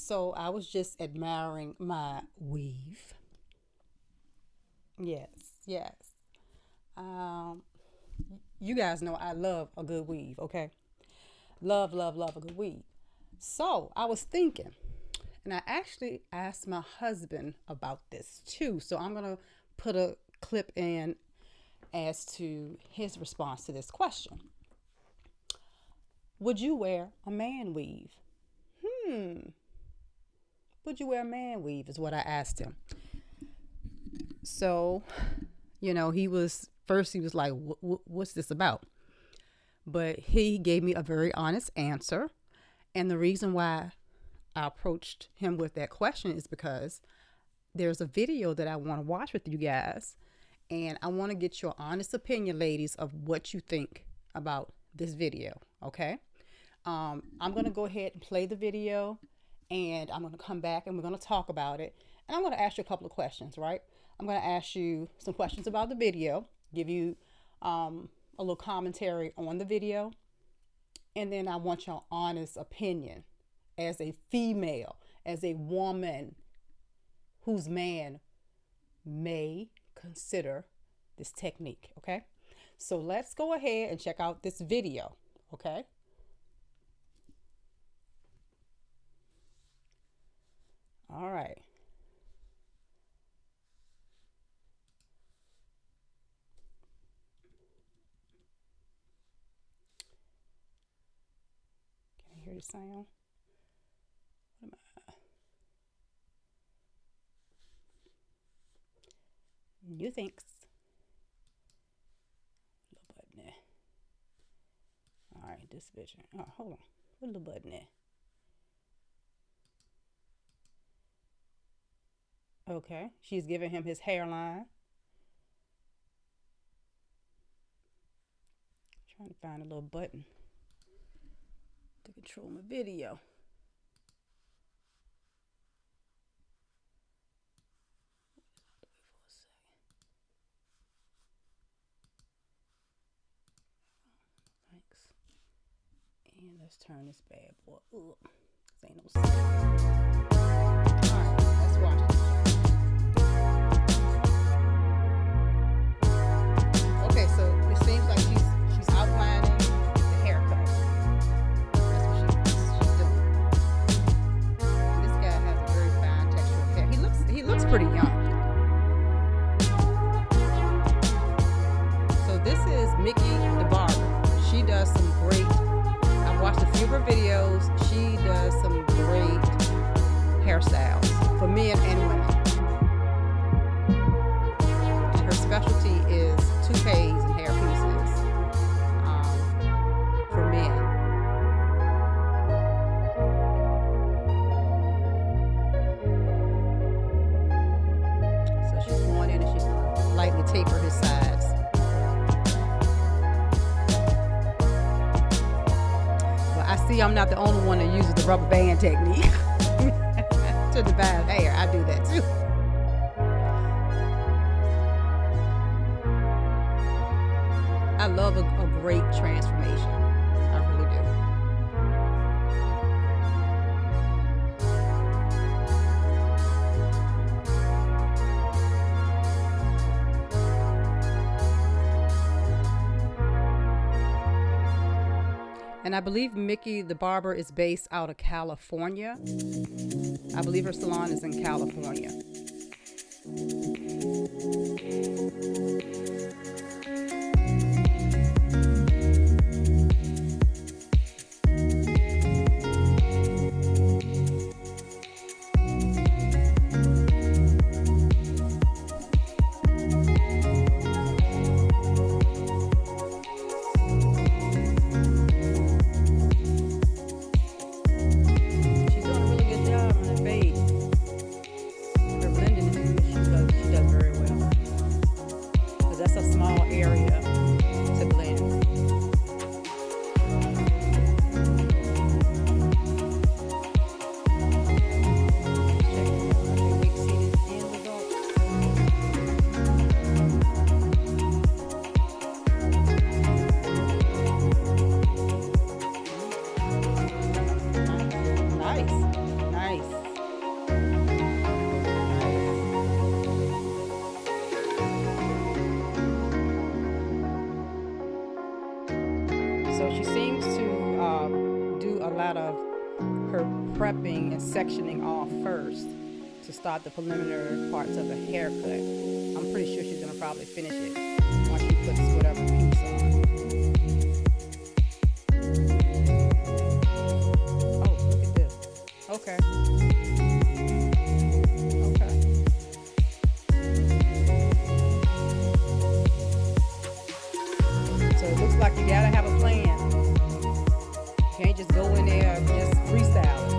So I was just admiring my weave. Yes, yes. Um, you guys know I love a good weave, okay? Love, love, love a good weave. So I was thinking, and I actually asked my husband about this too. So I'm going to put a clip in as to his response to this question. Would you wear a man weave? Hmm. Would you wear a man weave? Is what I asked him. So, he was like, what's this about? But he gave me a very honest answer. And the reason why I approached him with that question is because there's a video that I want to watch with you guys. And I want to get your honest opinion, ladies, of what you think about this video. Okay. I'm going to go ahead and play the video, and I'm going to come back and we're going to talk about it. And I'm going to ask you a couple of questions, right? I'm going to ask you some questions about the video, give you a little commentary on the video, and then I want your honest opinion as a female, as a woman whose man may consider this technique, okay? So let's go ahead and check out this video, okay? All right. Can I hear the sound? What am I? New thinks. Little button there. All right, this picture. Oh, hold on. What little button there? Okay, she's giving him his hairline. Trying to find a little button to control my video. Thanks. And let's turn this bad boy up. This ain't no sound. All right, let's watch it. Okay, so it seems like she's outlining the haircut. That's what she's doing. And this guy has a very fine texture of hair. He looks pretty young. So this is Mickey the barber. She does some great. I've watched a few of her videos. She does some great hairstyles for men and women. And her specialty is toupees and hair pieces for men. So she's going in and she's going to lightly taper his sides. Well, I see I'm not the only one that uses the rubber band technique to divide hair. I do that too. I love a great transformation. I really do. And I believe Mickey the barber is based out of California. I believe her salon is in California. She's doing a really good job on the fade. Her blending So she seems to do a lot of her prepping and sectioning off first to start the preliminary parts of the haircut. I'm pretty sure she's gonna probably finish it once she puts whatever piece on. Oh, look at this. Okay. Okay. So it looks like you gotta have a plan. You can't just go in there and just freestyle it.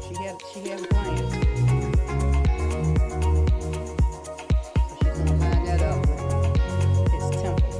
So she had a plan. So she's gonna line that up with his temple.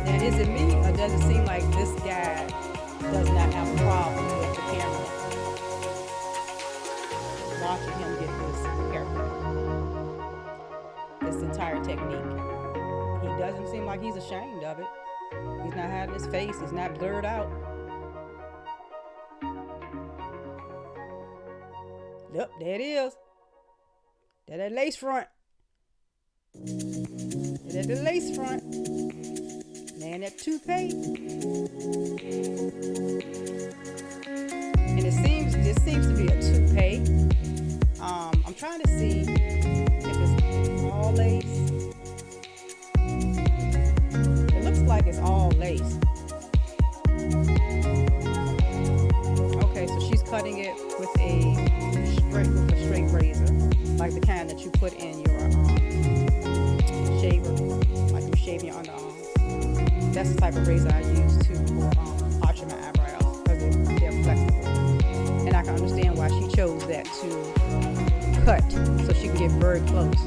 Now, is it me or does it seem like this guy does not have a problem with the camera watching him get this haircut? This entire technique. He doesn't seem like he's ashamed of it. He's not hiding his face. He's not blurred out. Yep, there it is. There's that lace front. There's the lace front. Man, that toupee. And this seems to be a toupee. I'm trying to see if it's all lace. It looks like it's all lace. Okay, so she's cutting it with a straight razor, like the kind that you put in your shaver, like you shave your underarm. That's the type of razor I use to arching my eyebrows because they're flexible. And I can understand why she chose that to cut so she can get very close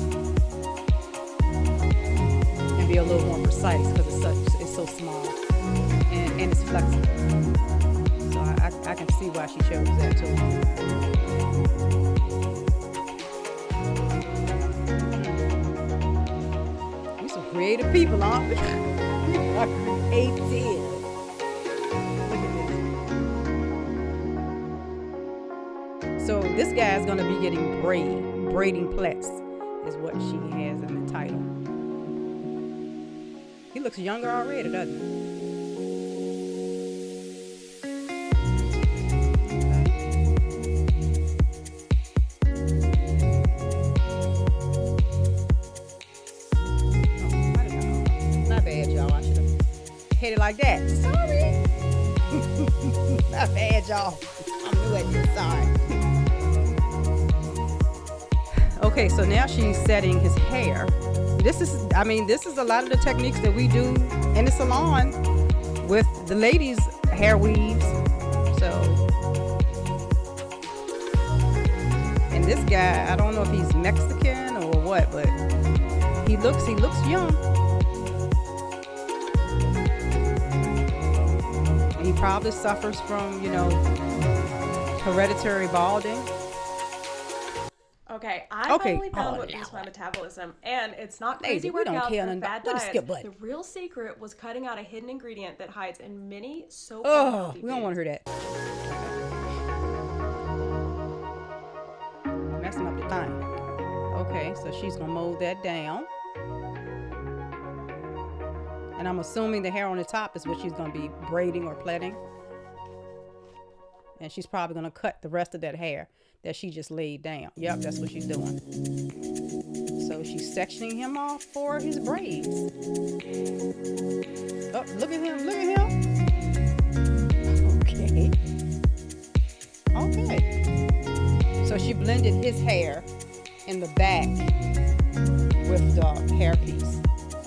and be a little more precise because it's so small and it's flexible. So I can see why she chose that too. We're some creative people, aren't we? We are creative. Look at this. So this guy's gonna be getting braiding plaits is what she has in the title. He looks younger already, doesn't he? Hit it like that. Sorry. My bad, y'all. I'm new at this. Sorry. Okay, so now she's setting his hair. This is a lot of the techniques that we do in the salon with the ladies' hair weaves. So, and this guy, I don't know if he's Mexican or what, but he looks young. He probably suffers from, hereditary balding. Okay, I finally found what boosts my metabolism, and it's not crazy workouts or fad diets. The real secret was cutting out a hidden ingredient that hides in many so-called healthy we don't want to hear that. Messing up the thing. Okay, so she's gonna mold that down. And I'm assuming the hair on the top is what she's going to be braiding or plaiting. And she's probably going to cut the rest of that hair that she just laid down. Yep, that's what she's doing. So she's sectioning him off for his braids. Oh, look at him. Okay. So she blended his hair in the back with the hair piece.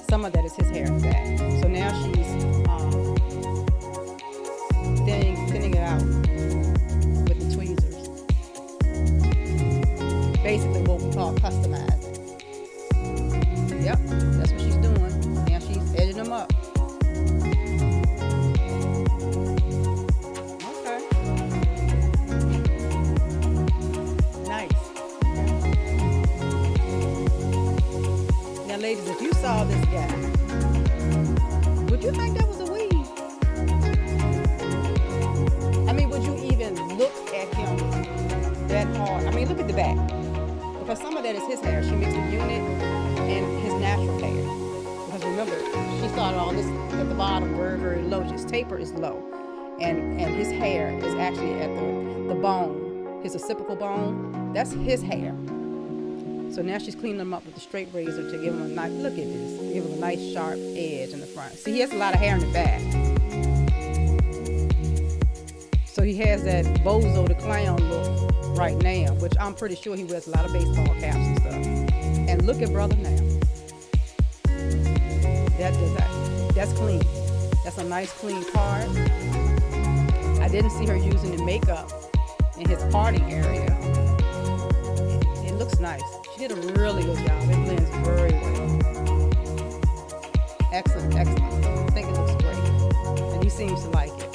Some of that is his hair in the back. So now she's thinning it out with the tweezers. Basically what we call customizing. Yep, that's what she's doing. Now she's edging them up. Okay. Nice. Now ladies, if you saw this guy, would you think that was a weave? I mean, would you even look at him that the back. Because some of that is his hair. She mixed the unit and his natural hair. Because remember, she started all this at the bottom, very, very low. His taper is low. And his hair is actually at the bone, his occipital bone. That's his hair. So now she's cleaning him up with a straight razor to give him a nice, look at this, give him a nice sharp edge in the front. See, he has a lot of hair in the back. So he has that Bozo the Clown look right now, which I'm pretty sure he wears a lot of baseball caps and stuff. And look at brother now. That's clean. That's a nice clean part. I didn't see her using the makeup in his party area. It looks nice. She did a really good job. It blends very well. Excellent, excellent. I think it looks great. And he seems to like it.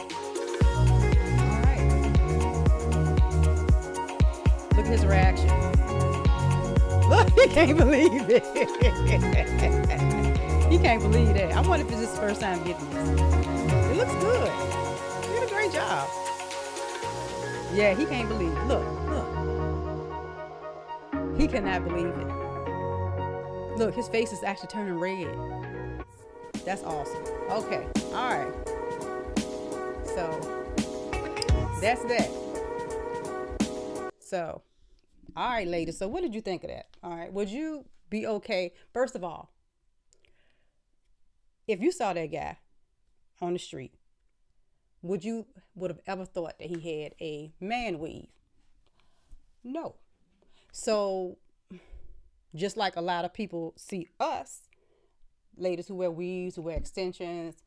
All right. Look at his reaction. Look, he can't believe it. He can't believe that. I wonder if it's his first time getting this. It looks good. You did a great job. Yeah, he can't believe it. Look. He cannot believe it. Look, his face is actually turning red. That's awesome. Okay. All right. So, that's that. So, all right, ladies. So, what did you think of that? All right. Would you be okay? First of all, if you saw that guy on the street, would have ever thought that he had a man weave? No. So, just like a lot of people see us, ladies who wear weaves, who wear extensions,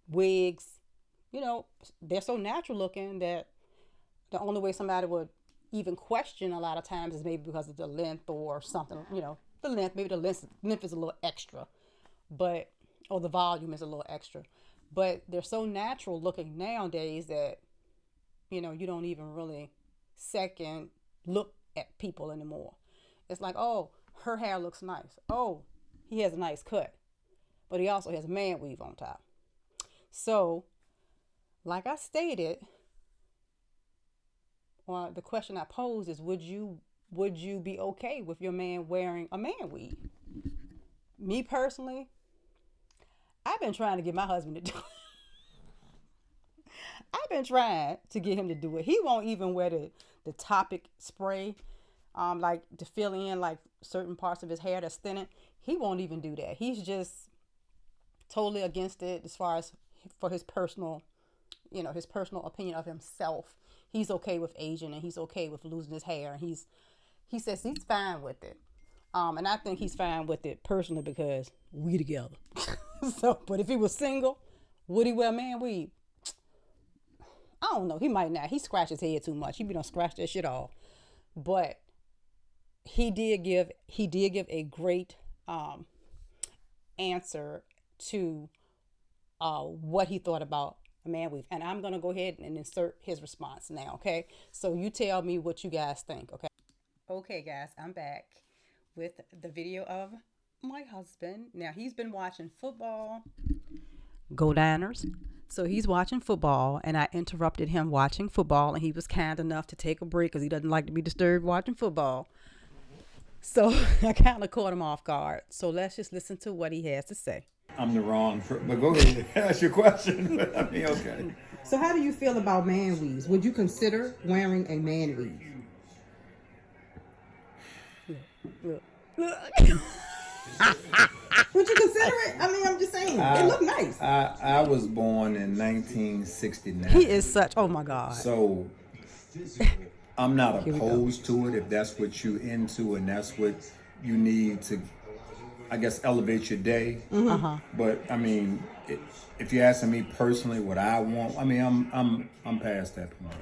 wigs, they're so natural looking that the only way somebody would even question a lot of times is maybe because of the length or something, the length, maybe the length is a little extra, or the volume is a little extra. But they're so natural looking nowadays that, you don't even really second look at people anymore. It's like, oh, her hair looks nice. Oh, he has a nice cut. But he also has a man weave on top. So, like I stated, the question I posed is, would you be okay with your man wearing a man weave? Me personally, I've been trying to get my husband to do it. I've been trying to get him to do it. He won't even wear the Topic spray, like to fill in like certain parts of his hair that's thinning. He won't even do that. He's just totally against it as far as for his personal opinion of himself. He's okay with aging and he's okay with losing his hair. And he says he's fine with it. And I think he's fine with it personally because we together. So, but if he was single, would he wear a man weave? I don't know. He might not. He scratched his head too much. He be done scratch that shit off. But he did give a great answer to what he thought about a man weave. And I'm gonna go ahead and insert his response now. Okay. So you tell me what you guys think. Okay. Okay, guys. I'm back with the video of my husband. Now he's been watching football. Go Diners. So he's watching football, and I interrupted him watching football, and he was kind enough to take a break because he doesn't like to be disturbed watching football. So I kind of caught him off guard. So let's just listen to what he has to say. I'm the wrong, but go ahead. Ask your question. But I mean, okay. So how do you feel about man weaves? Would you consider wearing a man weave? Look. Would you consider it? I mean, I'm just saying. It looked nice. I was born in 1969. He is such, oh my God. So I'm not opposed to it if that's what you're into and that's what you need to, I guess, elevate your day. Mm-hmm. Uh-huh. But I mean, if you're asking me personally what I want, I mean, I'm past that point,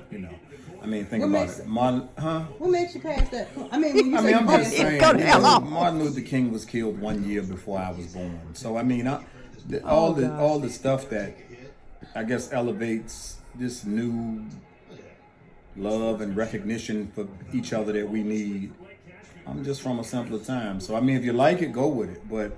I mean, think about it. What makes you past that point? I mean, when you I'm just saying, Martin Luther King was killed 1 year before I was born. So I mean, all the stuff that I guess elevates this new love and recognition for each other that we need. I'm just from a simpler time. So I mean, if you like it, go with it. But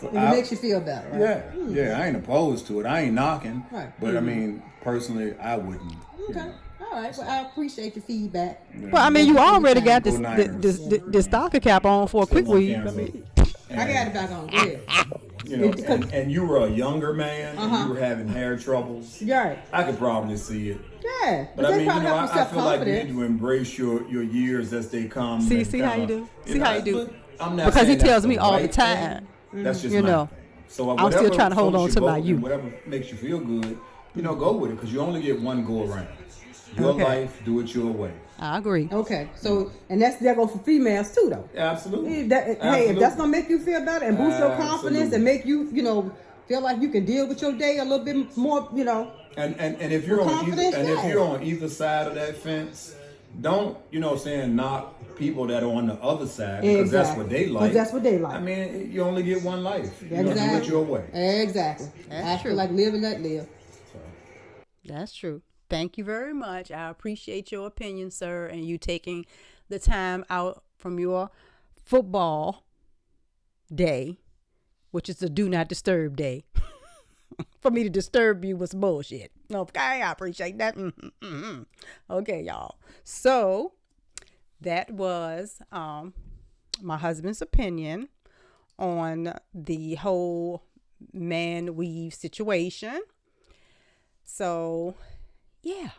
it makes you feel better, right? Yeah. I ain't opposed to it. I ain't knocking. Right. But I mean, personally, I wouldn't. Okay. All right. Well, I appreciate your feedback. Yeah. Well, I mean, you already got this stalker cap on for a quick week. I mean, I got it back on. Yeah. You know, and you were a younger man, and you were having hair troubles. Right. I could probably see it. Yeah. But I mean, you know, I feel like you need to embrace your years as they come. See how you do. See how you do. I'm not because he tells me all the time. That's just my thing. So I'm still trying to hold on to my youth. Whatever makes you feel good, you know, go with it because you only get one go around. Your life, do it your way. I agree. Okay, so and that goes for females too, though. Absolutely. Hey, if that's gonna make you feel better and boost your confidence and make you, you know, feel like you can deal with your day a little bit more, you know. And if you're on either side of that fence, don't, you know, knock people that are on the other side because that's what they like. That's what they like. I mean, you only get one life. You know, do it your way. Exactly. That's true. Like live and let live. So. That's true. Thank you very much. I appreciate your opinion, sir, and you taking the time out from your football day, which is the do not disturb day. For me to disturb you was bullshit. Okay, I appreciate that. Okay, y'all. So that was my husband's opinion on the whole man weave situation. So yeah.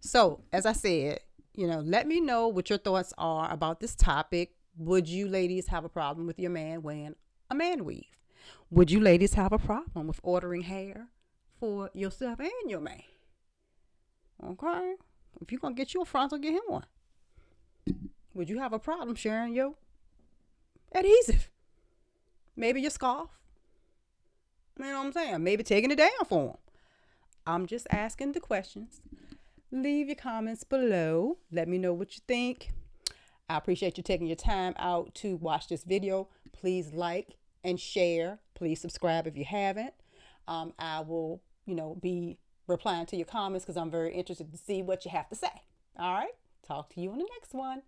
So as I said, you know, let me know what your thoughts are about this topic. Would you ladies have a problem with your man wearing a man weave? Would you ladies have a problem with ordering hair for yourself and your man? Okay. If you're going to get you a frontal, get him one. Would you have a problem sharing your adhesive? Maybe your scarf? You know what I'm saying? Maybe taking it down for him. I'm just asking the questions. Leave your comments below. Let me know what you think. I appreciate you taking your time out to watch this video. Please like and share. Please subscribe if you haven't. I will, you know, be replying to your comments because I'm very interested to see what you have to say. All right. Talk to you on the next one.